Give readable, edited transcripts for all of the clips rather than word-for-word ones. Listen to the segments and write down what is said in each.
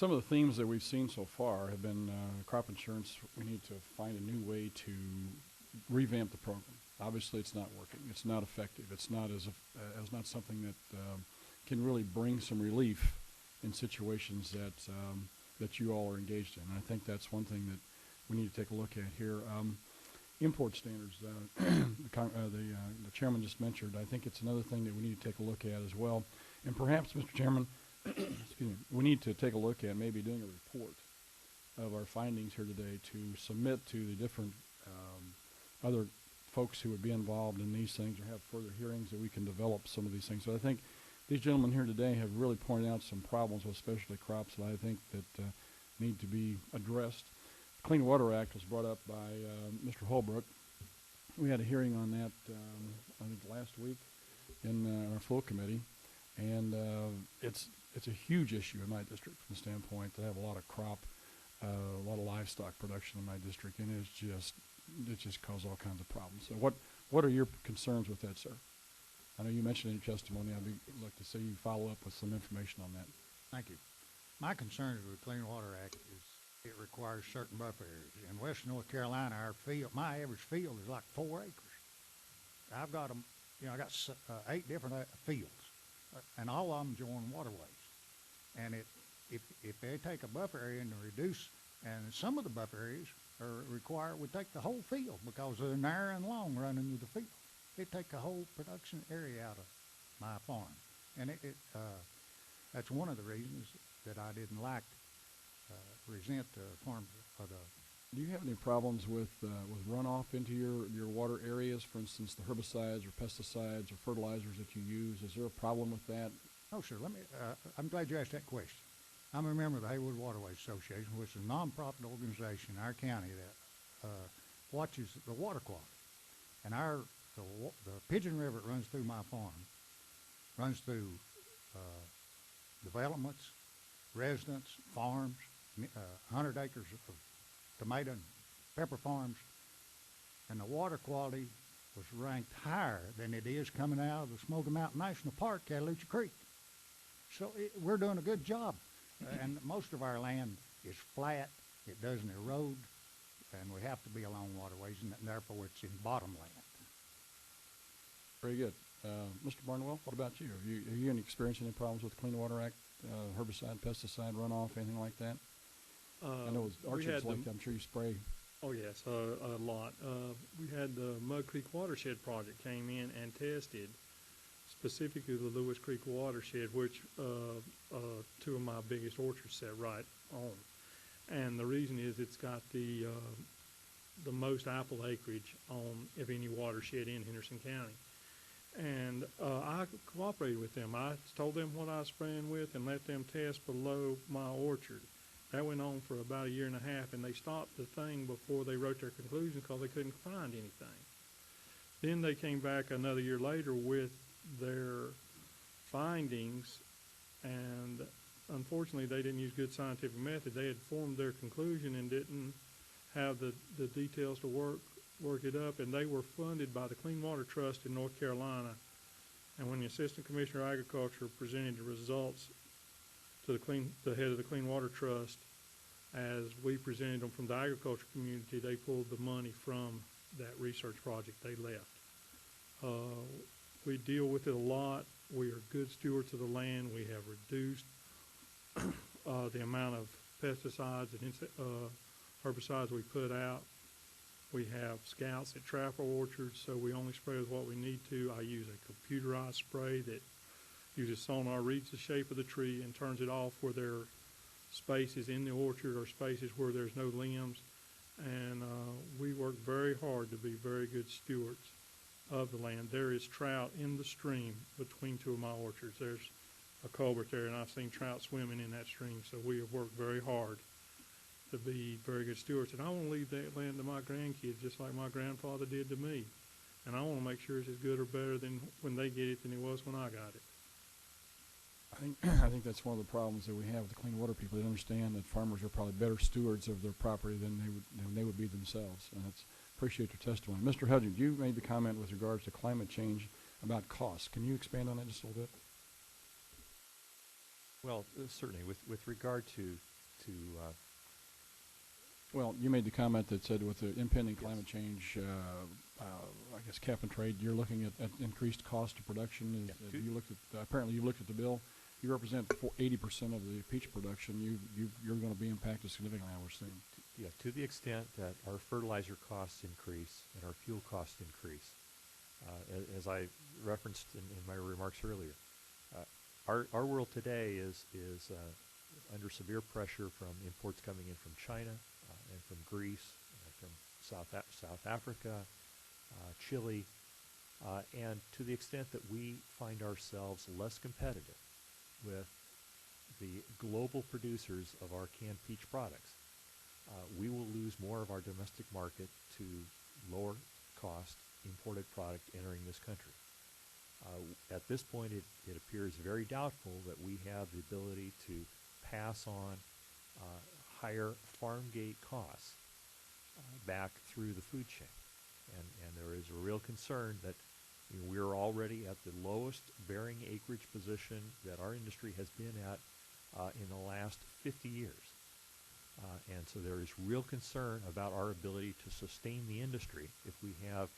Some of the themes that we've seen so far have been crop insurance. We need to find a new way to revamp the program. Obviously, it's not working. It's not effective. It's not not something that can really bring some relief in situations that you all are engaged in. And I think that's one thing that we need to take a look at here. Import standards. The chairman just mentioned. I think it's another thing that we need to take a look at as well. And perhaps, Mr. Chairman, excuse me, we need to take a look at maybe doing a report of our findings here today to submit to the different other folks who would be involved in these things, or have further hearings that we can develop some of these things. So I think these gentlemen here today have really pointed out some problems with specialty crops that I think that need to be addressed. The Clean Water Act was brought up by Mr. Holbrook. We had a hearing on that, I think last week in our full committee, and it's a huge issue in my district from the standpoint that I have a lot of crop, a lot of livestock production in my district, and it just causes all kinds of problems. So what are your concerns with that, sir? I know you mentioned in your testimony. I'd like to see you follow up with some information on that. Thank you. My concern with the Clean Water Act is it requires certain buffer areas. In western North Carolina, my average field is like 4 acres. I've got them, I got 8 different fields, and all of them join waterways. And if they take a buffer area and reduce, and some of the buffer areas would take the whole field because they're narrow and long running through the field. It'd take the whole production area out of my farm, and that's one of the reasons that I didn't resent the farm. Do you have any problems with runoff into your water areas? For instance, the herbicides or pesticides or fertilizers that you use. Is there a problem with that? No, sir. I'm glad you asked that question. I'm a member of the Haywood Waterways Association, which is a non-profit organization in our county that watches the water quality. And the Pigeon River that runs through my farm runs through developments, residents, farms, 100 acres of tomato and pepper farms, and the water quality was ranked higher than it is coming out of the Smoky Mountain National Park, Cataloosa Creek. So we're doing a good job. And most of our land is flat. It doesn't erode, and we have to be along waterways, and therefore it's in bottomland. Very good. Mr. Barnwell, what about you? Have you experienced any problems with the Clean Water Act, herbicide, pesticide, runoff, anything like that? I know orchards I'm sure you spray. Oh, yes, a lot. We had the Mud Creek Watershed Project came in and tested specifically the Lewis Creek watershed, which 2 of my biggest orchards set right on. And the reason is it's got the most apple acreage of any watershed in Henderson County. And I cooperated with them. I told them what I was spraying with and let them test below my orchard. That went on for about 1.5 years, and they stopped the thing before they wrote their conclusions because they couldn't find anything. Then they came back another year later with their findings, and unfortunately they didn't use good scientific method. They had formed their conclusion and didn't have the details to work it up, and they were funded by the Clean Water Trust in North Carolina. And when the Assistant Commissioner of Agriculture presented the results to the head of the Clean Water Trust, as we presented them from the agriculture community, they pulled the money from that research project they left. We deal with it a lot. We are good stewards of the land. We have reduced the amount of pesticides and herbicides we put out. We have scouts that trap our orchards, so we only spray with what we need to. I use a computerized spray that uses sonar, reads the shape of the tree, and turns it off where there are spaces in the orchard or spaces where there's no limbs. And we work very hard to be very good stewards of the land. There is trout in the stream between 2 of my orchards. There's a culvert there, and I've seen trout swimming in that stream. So we have worked very hard to be very good stewards. And I want to leave that land to my grandkids just like my grandfather did to me. And I want to make sure it's as good or better than when they get it than it was when I got it. I think that's one of the problems that we have with the clean water people. They understand that farmers are probably better stewards of their property than they would be themselves. And appreciate your testimony. Mr. Hudgens, you made the comment with regards to climate change about costs. Can you expand on that just a little bit? Well, certainly with regard to Well, you made the comment that said with the impending Yes. climate change, I guess cap and trade, you're looking at increased cost of production. Yeah, You looked at, apparently you looked at the bill. You represent 80% of the peach production. You're going to be impacted significantly, I would assume. to the extent that our fertilizer costs increase and our fuel costs increase, as I referenced in my remarks earlier, our world today is under severe pressure from imports coming in from China and from Greece, from South Africa, Chile, and to the extent that we find ourselves less competitive with the global producers of our canned peach products, we will lose more of our domestic market to lower cost imported product entering this country. At this point, it appears very doubtful that we have the ability to pass on higher farm gate costs back through the food chain. And there is a real concern that we're already at the lowest bearing acreage position that our industry has been at in the last 50 years. And so there is real concern about our ability to sustain the industry if we have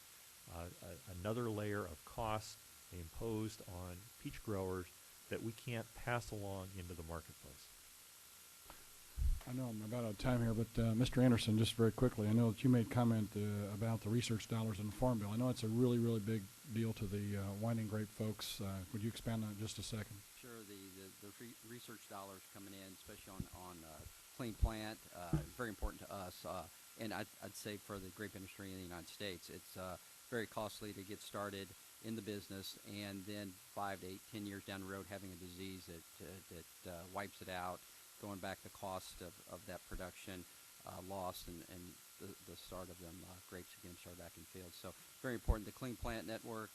another layer of costs imposed on peach growers that we can't pass along into the marketplace. I know I'm about out of time here, but Mr. Anderson, just very quickly, I know that you made comment about the research dollars in the Farm Bill. I know it's a really, really big deal to the wine and grape folks. Would you expand on it just a second? Sure. The research dollars coming in, especially on clean plant, very important to us. And I'd say for the grape industry in the United States, it's very costly to get started in the business, and then 5 to 8, 10 years down the road having a disease that wipes it out, going back the cost of that production lost and the start of them grapes again start back in fields. So very important. The Clean Plant Network,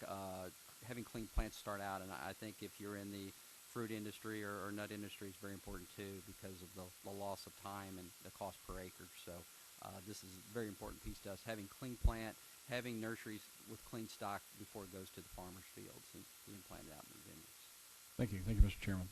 having clean plants start out, and I think if you're in the fruit industry or nut industry, it's very important too because of the loss of time and the cost per acre. So this is a very important piece to us, having clean plant, having nurseries with clean stock before it goes to the farmer's fields and being planted out in the vineyards. Thank you. Thank you, Mr. Chairman.